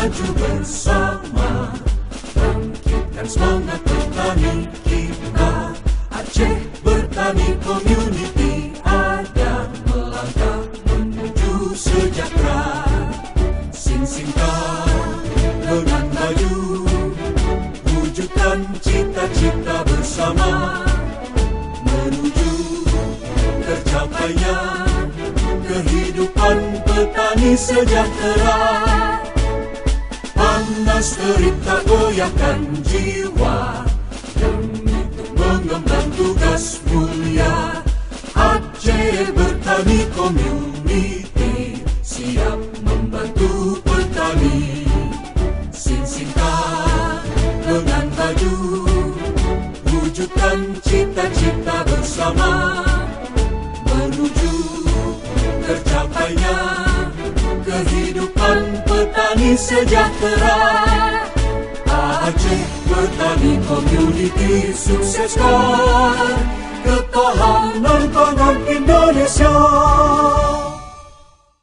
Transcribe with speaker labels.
Speaker 1: maju bersama, bangkitkan semangat petani kita. Aceh Bertani Community ada melangkah menuju sejahtera. Sing-singkan dengan maju, wujudkan cita-cita bersama, menuju tercapainya kehidupan petani sejahtera. Panas terik tak goyahkan jiwa, demi mengemban tugas mulia. Aceh Bertani Community siap membantu petani. Sing-singkan dengan maju, wujudkan cita-cita bersama, menuju tercapainya kehidupan petani sejahtera. Aceh Bertani Community sukseskan ketahanan pangan Indonesia.